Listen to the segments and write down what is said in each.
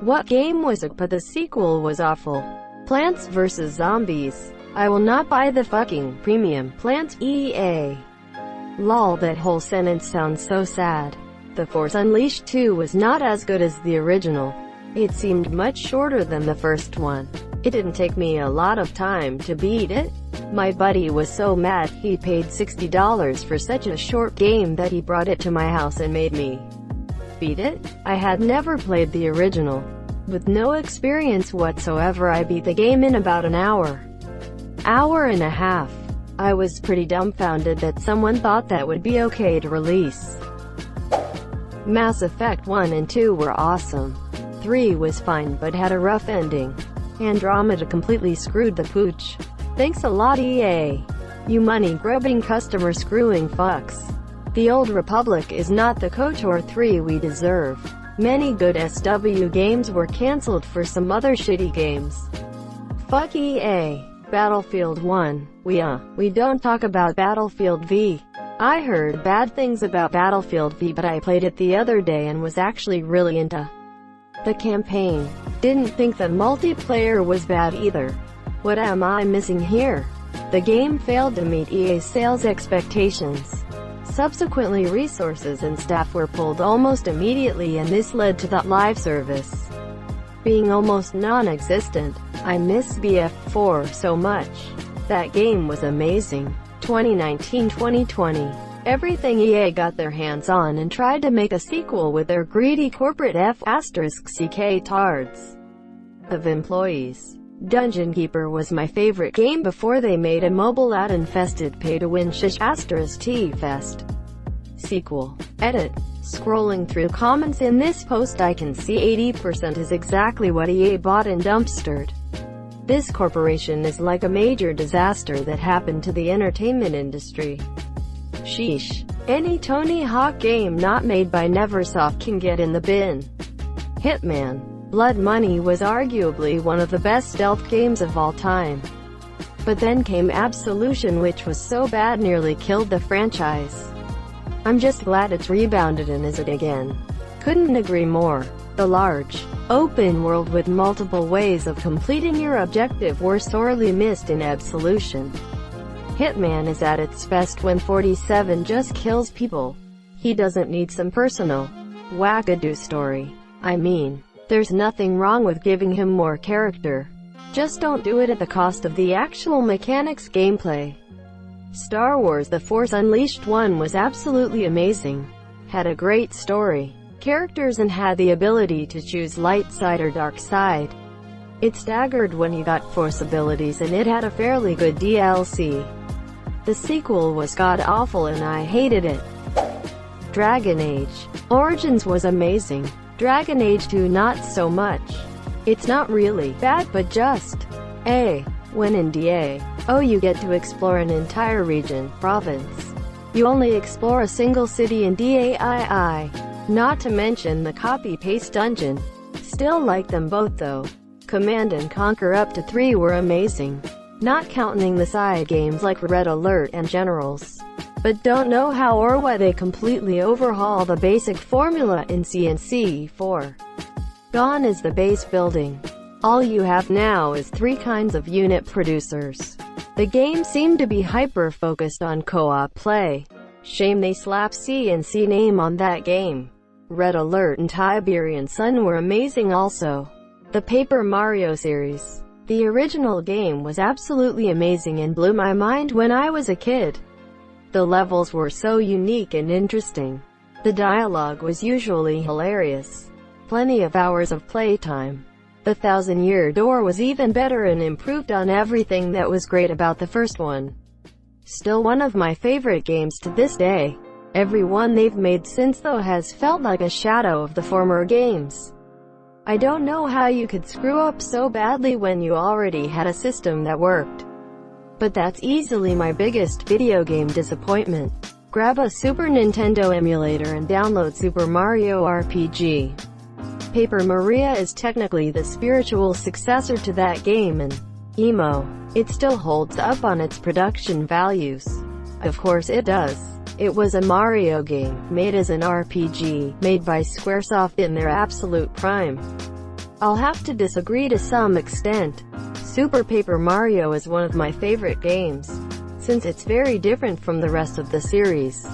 What game was it? But the sequel was awful. Plants vs. Zombies. I will not buy the fucking premium Plants EA. Lol, that whole sentence sounds so sad. The Force Unleashed 2 was not as good as the original. It seemed much shorter than the first one. It didn't take me a lot of time to beat it. My buddy was so mad he paid $60 for such a short game that he brought it to my house and made me beat it. I had never played the original. With no experience whatsoever, I beat the game in about an hour and a half. I was pretty dumbfounded that someone thought that would be okay to release. Mass Effect 1 and 2 were awesome. 3 was fine but had a rough ending. Andromeda completely screwed the pooch. Thanks a lot EA. You money-grubbing customer-screwing fucks. The Old Republic is not the KOTOR 3 we deserve. Many good SW games were cancelled for some other shitty games. Fuck EA. Battlefield 1. We don't talk about Battlefield V. I heard bad things about Battlefield V, but I played it the other day and was actually really into the campaign. Didn't think the multiplayer was bad either. What am I missing here? The game failed to meet EA's sales expectations. Subsequently, resources and staff were pulled almost immediately, and this led to the live service being almost non-existent. I miss BF4 so much. That game was amazing. 2019-2020. Everything EA got their hands on and tried to make a sequel with their greedy corporate F***ck tards of employees. Dungeon Keeper was my favorite game before they made a mobile ad-infested pay-to-win *T-Fest sequel. Edit. Scrolling through comments in this post, I can see 80% is exactly what EA bought and dumpstered. This corporation is like a major disaster that happened to the entertainment industry. Sheesh. Any Tony Hawk game not made by Neversoft can get in the bin. Hitman. Blood Money was arguably one of the best stealth games of all time. But then came Absolution, which was so bad nearly killed the franchise. I'm just glad it's rebounded and is it again. Couldn't agree more. The large, open world with multiple ways of completing your objective were sorely missed in Absolution. Hitman is at its best when 47 just kills people. He doesn't need some personal wackadoo story. I mean, there's nothing wrong with giving him more character. Just don't do it at the cost of the actual mechanics gameplay. Star Wars The Force Unleashed 1 was absolutely amazing. Had a great story, characters, and had the ability to choose light side or dark side. It staggered when you got Force abilities, and it had a fairly good DLC. The sequel was god-awful and I hated it. Dragon Age Origins was amazing. Dragon Age 2 not so much. It's not really bad but just when in DA, you get to explore an entire region, province. You only explore a single city in DAII. Not to mention the copy-paste dungeon. Still like them both though. Command and Conquer up to 3 were amazing. Not counting the side games like Red Alert and Generals. But don't know how or why they completely overhaul the basic formula in CNC4. Gone is the base building. All you have now is 3 kinds of unit producers. The game seemed to be hyper-focused on co-op play. Shame they slapped CNC name on that game. Red Alert and Tiberian Sun were amazing also. The Paper Mario series. The original game was absolutely amazing and blew my mind when I was a kid. The levels were so unique and interesting. The dialogue was usually hilarious. Plenty of hours of playtime. The Thousand-Year Door was even better and improved on everything that was great about the first one. Still one of my favorite games to this day. Every one they've made since though has felt like a shadow of the former games. I don't know how you could screw up so badly when you already had a system that worked. But that's easily my biggest video game disappointment. Grab a Super Nintendo emulator and download Super Mario RPG. Paper Mario is technically the spiritual successor to that game, and it still holds up on its production values. Of course it does. It was a Mario game, made as an RPG, made by Squaresoft in their absolute prime. I'll have to disagree to some extent. Super Paper Mario is one of my favorite games, since it's very different from the rest of the series.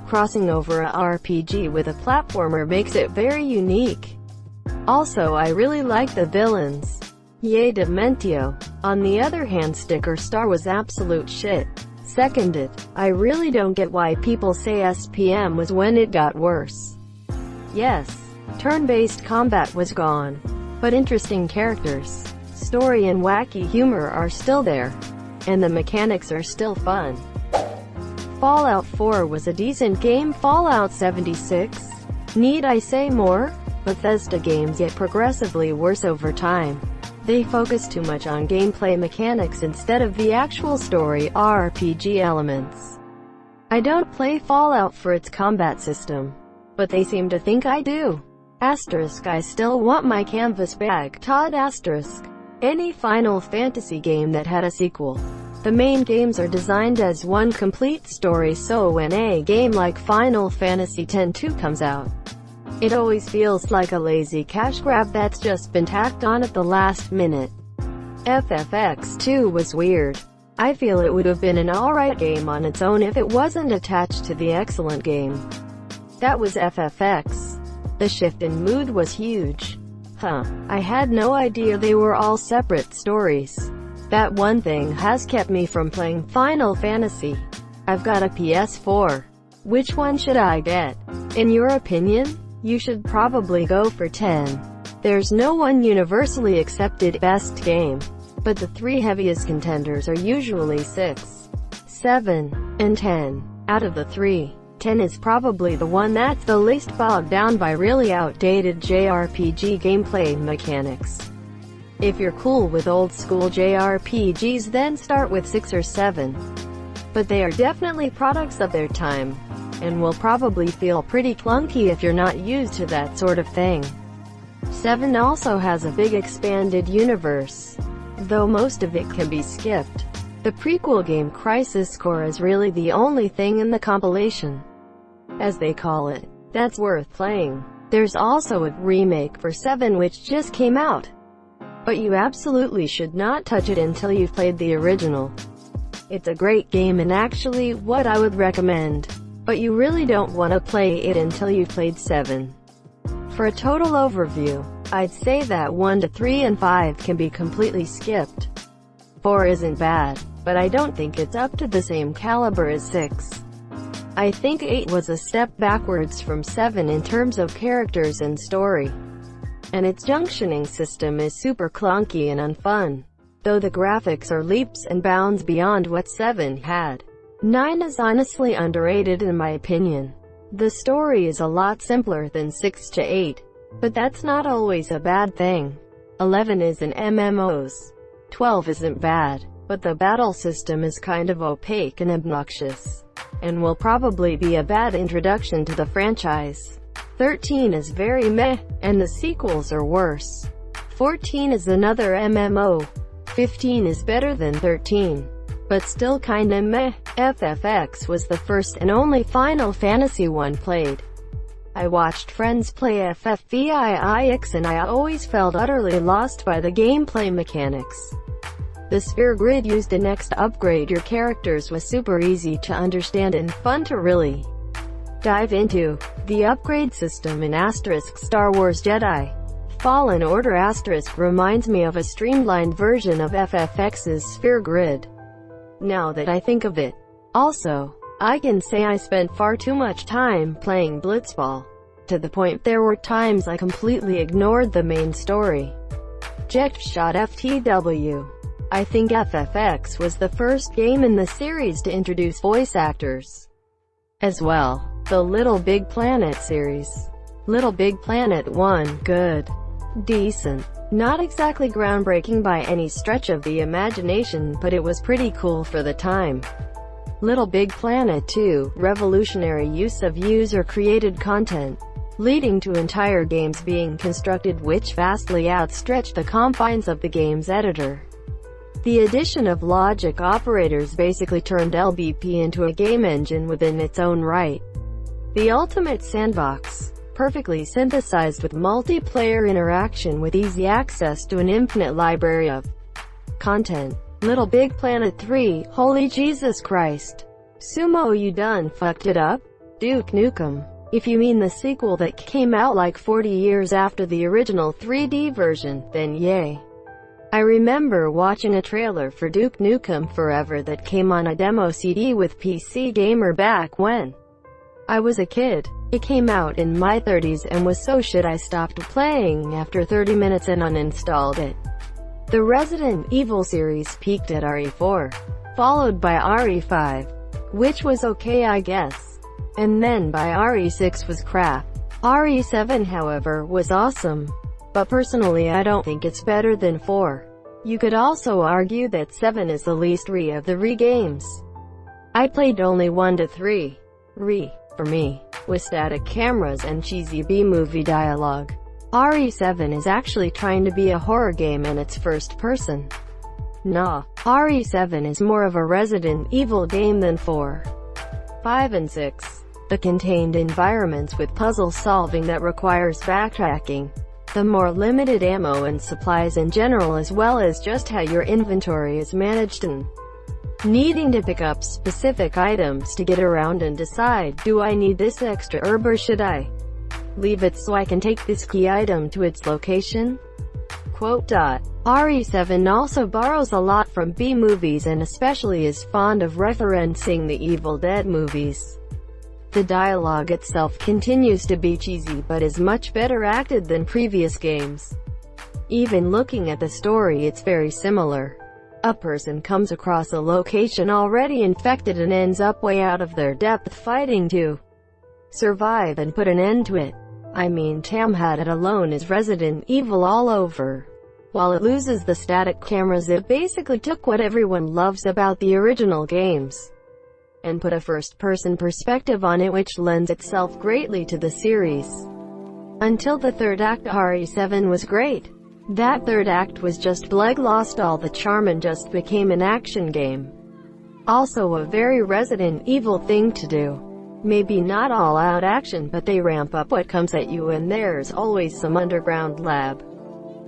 Crossing over a RPG with a platformer makes it very unique. Also, I really like the villains. Yay Dementio. On the other hand, Sticker Star was absolute shit. Seconded. I really don't get why people say SPM was when it got worse. Yes, turn-based combat was gone, but interesting characters, story and wacky humor are still there, and the mechanics are still fun. Fallout 4 was a decent game. Fallout 76? Need I say more? Bethesda games get progressively worse over time. They focus too much on gameplay mechanics instead of the actual story RPG elements. I don't play Fallout for its combat system, but they seem to think I do. Asterisk, I still want my canvas bag. Todd asterisk. Any Final Fantasy game that had a sequel. The main games are designed as one complete story, so when a game like Final Fantasy X-2 comes out, it always feels like a lazy cash grab that's just been tacked on at the last minute. FFX2 was weird. I feel it would have been an alright game on its own if it wasn't attached to the excellent game that was FFX. The shift in mood was huge. I had no idea they were all separate stories. That one thing has kept me from playing Final Fantasy. I've got a PS4. Which one should I get? In your opinion? You should probably go for 10. There's no one universally accepted best game, but the three heaviest contenders are usually 6, 7, and 10. Out of the three, 10 is probably the one that's the least bogged down by really outdated JRPG gameplay mechanics. If you're cool with old school JRPGs, then start with 6 or 7. But they are definitely products of their time, and will probably feel pretty clunky if you're not used to that sort of thing. 7 also has a big expanded universe, though most of it can be skipped. The prequel game Crisis Core is really the only thing in the compilation, as they call it, that's worth playing. There's also a remake for 7 which just came out, but you absolutely should not touch it until you've played the original. It's a great game and actually what I would recommend, but you really don't want to play it until you've played 7. For a total overview, I'd say that 1 to 3 and 5 can be completely skipped. 4 isn't bad, but I don't think it's up to the same caliber as 6. I think 8 was a step backwards from 7 in terms of characters and story, and its junctioning system is super clunky and unfun, though the graphics are leaps and bounds beyond what 7 had. 9 is honestly underrated in my opinion. The story is a lot simpler than 6 to 8, but that's not always a bad thing. 11 is an MMOs. 12 isn't bad, but the battle system is kind of opaque and obnoxious, and will probably be a bad introduction to the franchise. 13 is very meh, and the sequels are worse. 14 is another MMO. 15 is better than 13, but still kinda meh. FFX was the first and only Final Fantasy one played. I watched friends play FFVIIX and I always felt utterly lost by the gameplay mechanics. The sphere grid used in X to upgrade your characters was super easy to understand and fun to really dive into. The upgrade system in Star Wars Jedi Fallen Order reminds me of a streamlined version of FFX's sphere grid, now that I think of it. Also, I can say I spent far too much time playing Blitzball, to the point there were times I completely ignored the main story. Jetshot FTW. I think FFX was the first game in the series to introduce voice actors as well. The Little Big Planet series. Little Big Planet 1, good. Decent. Not exactly groundbreaking by any stretch of the imagination, but it was pretty cool for the time. Little Big Planet 2, revolutionary use of user-created content, leading to entire games being constructed which vastly outstretched the confines of the game's editor. The addition of logic operators basically turned LBP into a game engine within its own right. The ultimate sandbox. perfectly synthesized with multiplayer interaction with easy access to an infinite library of content. Little Big Planet 3, holy Jesus Christ. Sumo, you done fucked it up? Duke Nukem. If you mean the sequel that came out like 40 years after the original 3D version, then yay. I remember watching a trailer for Duke Nukem Forever that came on a demo CD with PC Gamer back when I was a kid. It came out in my 30s and was so shit I stopped playing after 30 minutes and uninstalled it. The Resident Evil series peaked at RE4, followed by RE5, which was okay I guess, and then by RE6 was crap. RE7 however was awesome, but personally I don't think it's better than 4. You could also argue that 7 is the least RE of the RE games. I played only 1 to 3. RE, for me, was static cameras and cheesy B-movie dialogue. RE7 is actually trying to be a horror game and it's first person. Nah, RE7 is more of a Resident Evil game than 4, 5 and 6. The contained environments with puzzle solving that requires backtracking, the more limited ammo and supplies in general, as well as just how your inventory is managed and needing to pick up specific items to get around and decide, do I need this extra herb or should I leave it so I can take this key item to its location? RE7 also borrows a lot from B-movies and especially is fond of referencing the Evil Dead movies. The dialogue itself continues to be cheesy but is much better acted than previous games. Even looking at the story, it's very similar. A person comes across a location already infected and ends up way out of their depth fighting to survive and put an end to it. I mean, Tam had it alone is Resident Evil all over. While it loses the static cameras, it basically took what everyone loves about the original games and put a first-person perspective on it, which lends itself greatly to the series. Until the third act, RE7 was great. That third act was just bleg, lost all the charm and just became an action game. Also a very Resident Evil thing to do. Maybe not all-out action, but they ramp up what comes at you and there's always some underground lab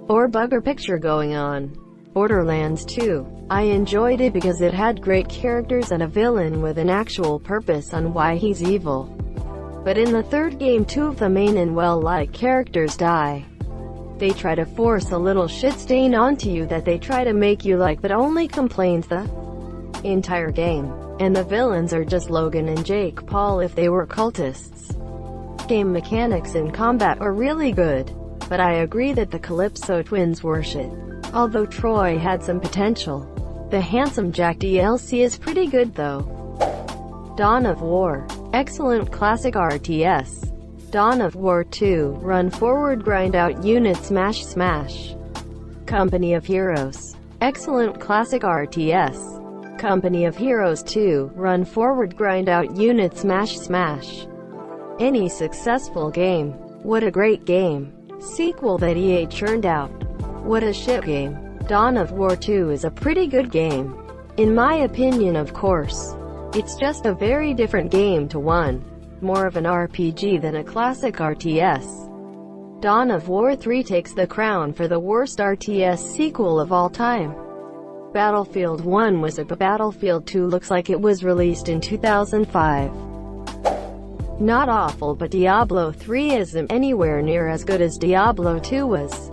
or bugger picture going on. Borderlands 2. I enjoyed it because it had great characters and a villain with an actual purpose on why he's evil. But in the third game, 2 of the main and well-liked characters die. They try to force a little shit stain onto you that they try to make you like, but only complains the entire game. And the villains are just Logan and Jake Paul if they were cultists. Game mechanics and combat are really good, but I agree that the Calypso twins were shit. Although Troy had some potential. The Handsome Jack DLC is pretty good though. Dawn of War. Excellent classic RTS. Dawn of War 2. Run forward, grind out units, smash smash. Company of Heroes. Excellent classic RTS. Company of Heroes 2. Run forward, grind out units, smash smash. Any successful game. What a great game. Sequel that EA churned out. What a shit game. Dawn of War 2 is a pretty good game. In my opinion, of course. It's just a very different game to 1. More of an RPG than a classic RTS. Dawn of War 3 takes the crown for the worst RTS sequel of all time. Battlefield 1 was but Battlefield 2 looks like it was released in 2005. Not awful, but Diablo 3 isn't anywhere near as good as Diablo 2 was.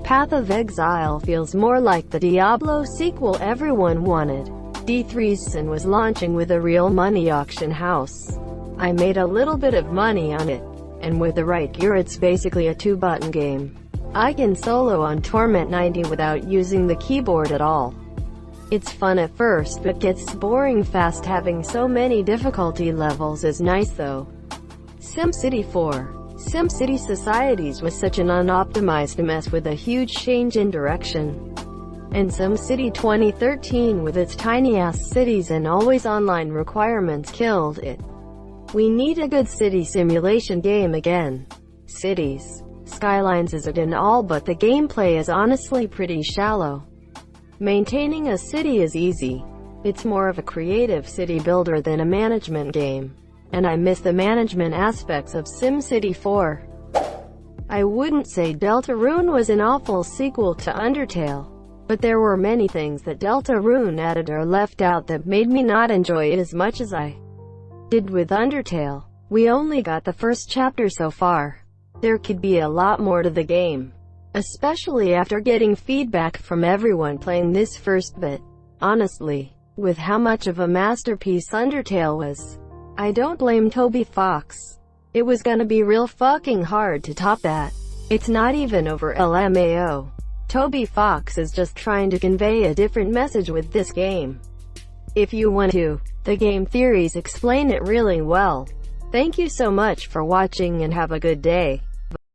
Path of Exile feels more like the Diablo sequel everyone wanted. D3 was launching with a real money auction house. I made a little bit of money on it, and with the right gear it's basically a 2-button game. I can solo on Torment 90 without using the keyboard at all. It's fun at first but gets boring fast. Having so many difficulty levels is nice though. SimCity 4. SimCity Societies was such an unoptimized mess with a huge change in direction. And SimCity 2013 with its tiny-ass cities and always online requirements killed it. We need a good city simulation game again. Cities. Skylines is good and all, but the gameplay is honestly pretty shallow. Maintaining a city is easy. It's more of a creative city builder than a management game. and I miss the management aspects of SimCity 4. I wouldn't say Deltarune was an awful sequel to Undertale, but there were many things that Deltarune added or left out that made me not enjoy it as much as I did with Undertale. We only got the first chapter so far. There could be a lot more to the game, especially after getting feedback from everyone playing this first bit. Honestly, with how much of a masterpiece Undertale was, I don't blame Toby Fox. It was gonna be real fucking hard to top that. It's not even over LMAO. Toby Fox is just trying to convey a different message with this game. If you want to, the game theories explain it really well. Thank you so much for watching and have a good day.